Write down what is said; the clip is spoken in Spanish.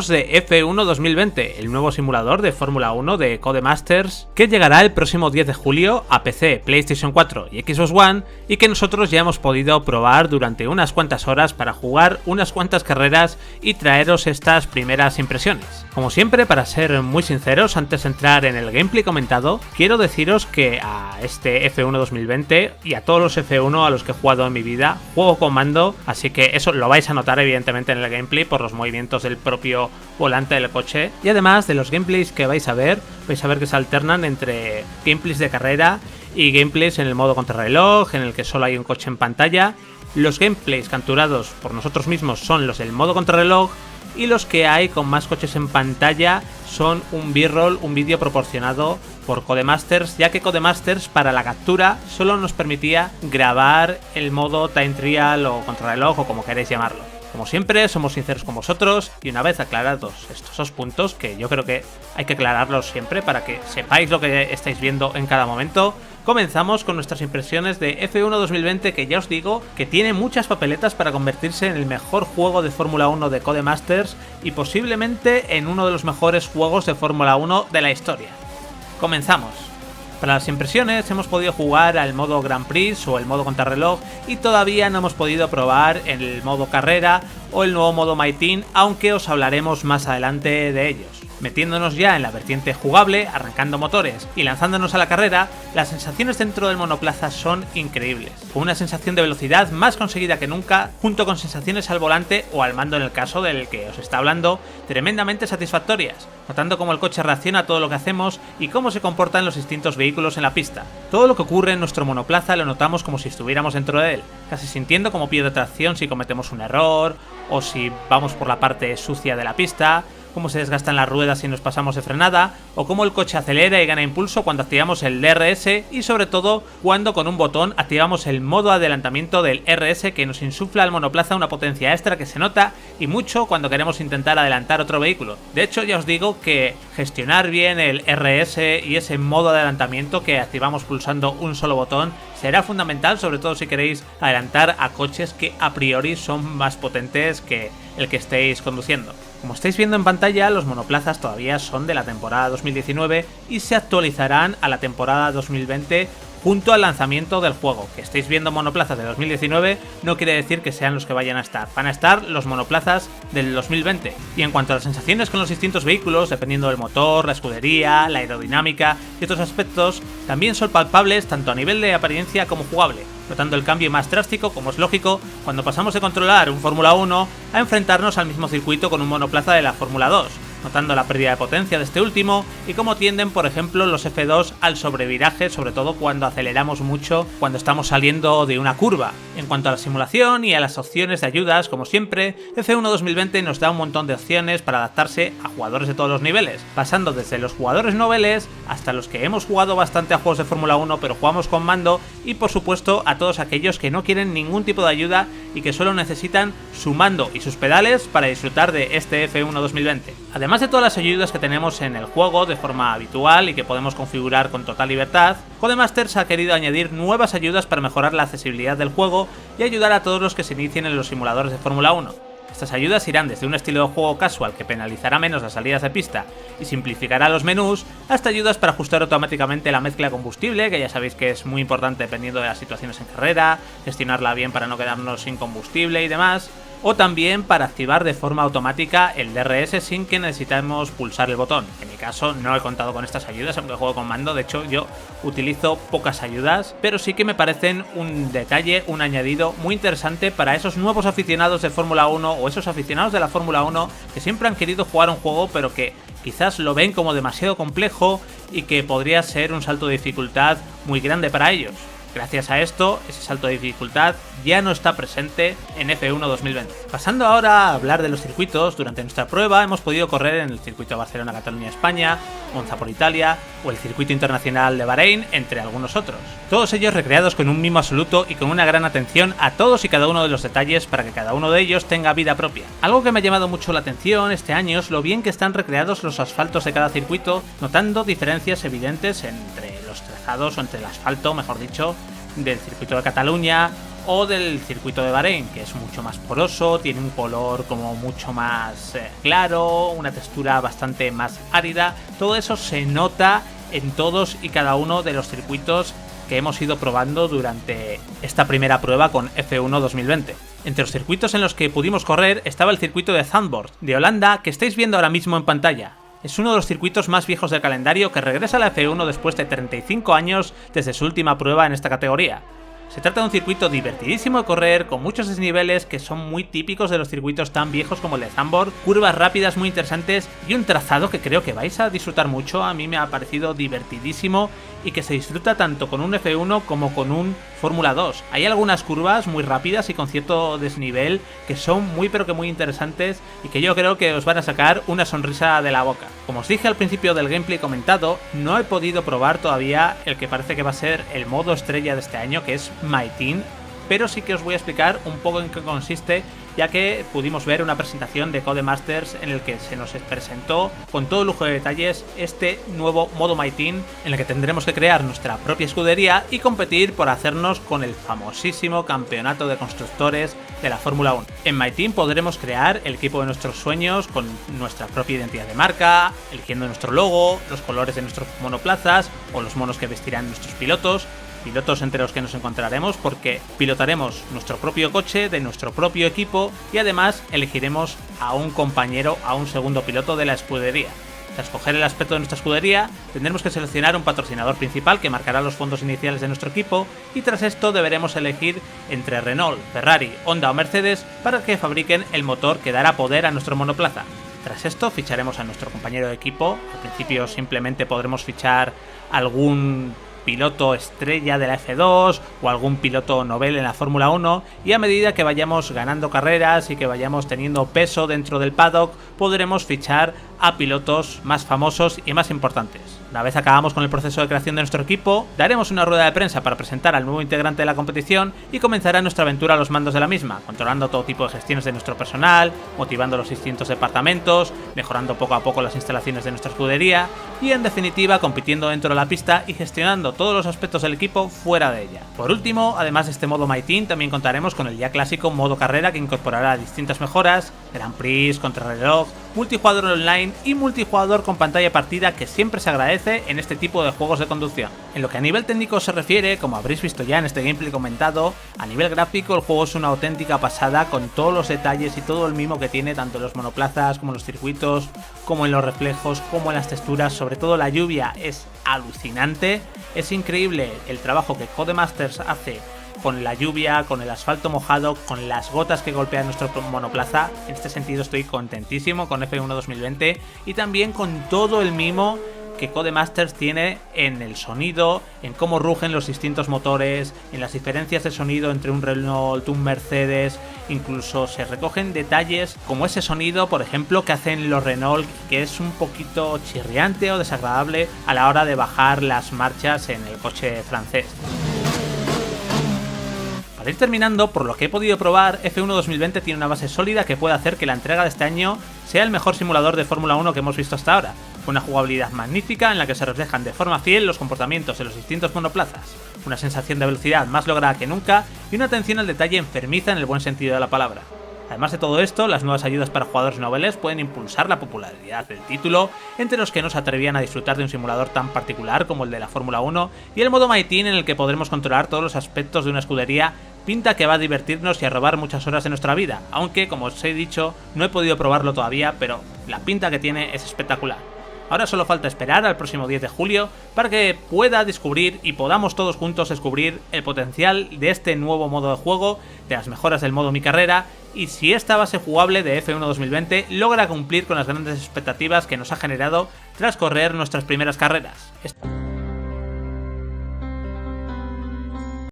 De F1 2020, el nuevo simulador de Fórmula 1 de Codemasters que llegará el próximo 10 de julio a PC, PlayStation 4 y Xbox One, y que nosotros ya hemos podido probar durante unas cuantas horas para jugar unas cuantas carreras y traeros estas primeras impresiones. Como siempre, para ser muy sinceros, antes de entrar en el gameplay comentado, quiero deciros que a este F1 2020 y a todos los F1 a los que he jugado en mi vida, juego con mando, así que eso lo vais a notar evidentemente en el gameplay por los movimientos del propio volante del coche, y además de los gameplays que vais a ver que se alternan entre gameplays de carrera y gameplays en el modo contrarreloj, en el que solo hay un coche en pantalla. Los gameplays capturados por nosotros mismos son los del modo contrarreloj, y los que hay con más coches en pantalla son un b-roll, un vídeo proporcionado por Codemasters, ya que Codemasters para la captura solo nos permitía grabar el modo time trial o contrarreloj o como queréis llamarlo. Como siempre, somos sinceros con vosotros, y una vez aclarados estos dos puntos, que yo creo que hay que aclararlos siempre para que sepáis lo que estáis viendo en cada momento, comenzamos con nuestras impresiones de F1 2020, que ya os digo que tiene muchas papeletas para convertirse en el mejor juego de Fórmula 1 de Codemasters y posiblemente en uno de los mejores juegos de Fórmula 1 de la historia. Comenzamos. Para las impresiones hemos podido jugar al modo Grand Prix o el modo contrarreloj, y todavía no hemos podido probar el modo carrera o el nuevo modo My Team, aunque os hablaremos más adelante de ellos. Metiéndonos ya en la vertiente jugable, arrancando motores y lanzándonos a la carrera, las sensaciones dentro del monoplaza son increíbles, con una sensación de velocidad más conseguida que nunca, junto con sensaciones al volante o al mando en el caso del que os está hablando, tremendamente satisfactorias, notando cómo el coche reacciona a todo lo que hacemos y cómo se comportan los distintos vehículos en la pista. Todo lo que ocurre en nuestro monoplaza lo notamos como si estuviéramos dentro de él, casi sintiendo cómo pierde tracción si cometemos un error o si vamos por la parte sucia de la pista, cómo se desgastan las ruedas si nos pasamos de frenada, o cómo el coche acelera y gana impulso cuando activamos el DRS, y sobre todo cuando con un botón activamos el modo adelantamiento del RS, que nos insufla al monoplaza una potencia extra que se nota y mucho cuando queremos intentar adelantar otro vehículo. De hecho, ya os digo que gestionar bien el RS y ese modo de adelantamiento que activamos pulsando un solo botón será fundamental, sobre todo si queréis adelantar a coches que a priori son más potentes que el que estéis conduciendo. Como estáis viendo en pantalla, los monoplazas todavía son de la temporada 2019 y se actualizarán a la temporada 2020 junto al lanzamiento del juego. Que estéis viendo monoplazas de 2019 no quiere decir que sean los que vayan a estar los monoplazas del 2020. Y en cuanto a las sensaciones con los distintos vehículos, dependiendo del motor, la escudería, la aerodinámica y otros aspectos, también son palpables tanto a nivel de apariencia como jugable, notando el cambio más drástico, como es lógico, cuando pasamos de controlar un Fórmula 1 a enfrentarnos al mismo circuito con un monoplaza de la Fórmula 2, notando la pérdida de potencia de este último y cómo tienden, por ejemplo, los F2 al sobreviraje, sobre todo cuando aceleramos mucho cuando estamos saliendo de una curva. En cuanto a la simulación y a las opciones de ayudas, como siempre, F1 2020 nos da un montón de opciones para adaptarse a jugadores de todos los niveles, pasando desde los jugadores noveles hasta los que hemos jugado bastante a juegos de Fórmula 1 pero jugamos con mando, y por supuesto a todos aquellos que no quieren ningún tipo de ayuda y que solo necesitan su mando y sus pedales para disfrutar de este F1 2020. Además de todas las ayudas que tenemos en el juego de forma habitual y que podemos configurar con total libertad, Codemasters ha querido añadir nuevas ayudas para mejorar la accesibilidad del juego y ayudar a todos los que se inicien en los simuladores de Fórmula 1. Estas ayudas irán desde un estilo de juego casual que penalizará menos las salidas de pista y simplificará los menús, hasta ayudas para ajustar automáticamente la mezcla de combustible, que ya sabéis que es muy importante dependiendo de las situaciones en carrera, gestionarla bien para no quedarnos sin combustible y demás, o también para activar de forma automática el DRS sin que necesitemos pulsar el botón. En mi caso no he contado con estas ayudas, aunque juego con mando. De hecho, yo utilizo pocas ayudas, pero sí que me parecen un detalle, un añadido muy interesante para esos nuevos aficionados de Fórmula 1 o esos aficionados de la Fórmula 1 que siempre han querido jugar un juego pero que quizás lo ven como demasiado complejo y que podría ser un salto de dificultad muy grande para ellos. Gracias a esto, ese salto de dificultad ya no está presente en F1 2020. Pasando ahora a hablar de los circuitos, durante nuestra prueba hemos podido correr en el circuito de Barcelona, Cataluña, España, Monza por Italia o el circuito internacional de Bahrein, entre algunos otros. Todos ellos recreados con un mimo absoluto y con una gran atención a todos y cada uno de los detalles para que cada uno de ellos tenga vida propia. Algo que me ha llamado mucho la atención este año es lo bien que están recreados los asfaltos de cada circuito, notando diferencias evidentes entre los trazados o entre el asfalto, mejor dicho, del circuito de Cataluña o del circuito de Bahrein, que es mucho más poroso, tiene un color como mucho más claro, una textura bastante más árida. Todo eso se nota en todos y cada uno de los circuitos que hemos ido probando durante esta primera prueba con F1 2020. Entre los circuitos en los que pudimos correr estaba el circuito de Zandvoort, de Holanda, que estáis viendo ahora mismo en pantalla. Es uno de los circuitos más viejos del calendario que regresa a la F1 después de 35 años desde su última prueba en esta categoría. Se trata de un circuito divertidísimo de correr, con muchos desniveles que son muy típicos de los circuitos tan viejos como el de Zandvoort, curvas rápidas muy interesantes y un trazado que creo que vais a disfrutar mucho. A mí me ha parecido divertidísimo y que se disfruta tanto con un F1 como con un Fórmula 2. Hay algunas curvas muy rápidas y con cierto desnivel que son muy pero que muy interesantes y que yo creo que os van a sacar una sonrisa de la boca. Como os dije al principio del gameplay comentado, no he podido probar todavía el que parece que va a ser el modo estrella de este año, que es My Team, pero sí que os voy a explicar un poco en qué consiste, ya que pudimos ver una presentación de Codemasters en el que se nos presentó con todo lujo de detalles este nuevo modo My Team, en el que tendremos que crear nuestra propia escudería y competir por hacernos con el famosísimo campeonato de constructores de la Fórmula 1. En My Team podremos crear el equipo de nuestros sueños con nuestra propia identidad de marca, eligiendo nuestro logo, los colores de nuestros monoplazas o los monos que vestirán nuestros pilotos entre los que nos encontraremos, porque pilotaremos nuestro propio coche de nuestro propio equipo y además elegiremos a un compañero, a un segundo piloto de la escudería. Tras escoger el aspecto de nuestra escudería, tendremos que seleccionar un patrocinador principal que marcará los fondos iniciales de nuestro equipo, y tras esto deberemos elegir entre Renault, Ferrari, Honda o Mercedes para que fabriquen el motor que dará poder a nuestro monoplaza. Tras esto ficharemos a nuestro compañero de equipo. Al principio simplemente podremos fichar algún piloto estrella de la F2 o algún piloto novel en la Fórmula 1, y a medida que vayamos ganando carreras y que vayamos teniendo peso dentro del paddock, podremos fichar a pilotos más famosos y más importantes. Una vez acabamos con el proceso de creación de nuestro equipo, daremos una rueda de prensa para presentar al nuevo integrante de la competición y comenzará nuestra aventura a los mandos de la misma, controlando todo tipo de gestiones de nuestro personal, motivando los distintos departamentos, mejorando poco a poco las instalaciones de nuestra escudería y, en definitiva, compitiendo dentro de la pista y gestionando todos los aspectos del equipo fuera de ella. Por último, además de este modo My Team, también contaremos con el ya clásico modo carrera, que incorporará distintas mejoras, Grand Prix, contrarreloj, multijugador online y multijugador con pantalla partida, que siempre se agradece en este tipo de juegos de conducción. En lo que a nivel técnico se refiere, como habréis visto ya en este gameplay comentado, a nivel gráfico el juego es una auténtica pasada, con todos los detalles y todo el mimo que tiene tanto en los monoplazas como en los circuitos, como en los reflejos, como en las texturas. Sobre todo la lluvia es alucinante. Es increíble el trabajo que Codemasters hace con la lluvia, con el asfalto mojado, con las gotas que golpean nuestro monoplaza. En este sentido estoy contentísimo con F1 2020 y también con todo el mimo que Codemasters tiene en el sonido, en cómo rugen los distintos motores, en las diferencias de sonido entre un Renault, un Mercedes. Incluso se recogen detalles como ese sonido, por ejemplo, que hacen los Renault, que es un poquito chirriante o desagradable a la hora de bajar las marchas en el coche francés. Para ir terminando, por lo que he podido probar, F1 2020 tiene una base sólida que puede hacer que la entrega de este año sea el mejor simulador de Fórmula 1 que hemos visto hasta ahora. Una jugabilidad magnífica en la que se reflejan de forma fiel los comportamientos de los distintos monoplazas, una sensación de velocidad más lograda que nunca y una atención al detalle enfermiza en el buen sentido de la palabra. Además de todo esto, las nuevas ayudas para jugadores noveles pueden impulsar la popularidad del título entre los que no se atrevían a disfrutar de un simulador tan particular como el de la Fórmula 1, y el modo My Team, en el que podremos controlar todos los aspectos de una escudería, pinta que va a divertirnos y a robar muchas horas de nuestra vida, aunque, como os he dicho, no he podido probarlo todavía, pero la pinta que tiene es espectacular. Ahora solo falta esperar al próximo 10 de julio para que pueda descubrir y podamos todos juntos descubrir el potencial de este nuevo modo de juego, de las mejoras del modo Mi Carrera, y si esta base jugable de F1 2020 logra cumplir con las grandes expectativas que nos ha generado tras correr nuestras primeras carreras.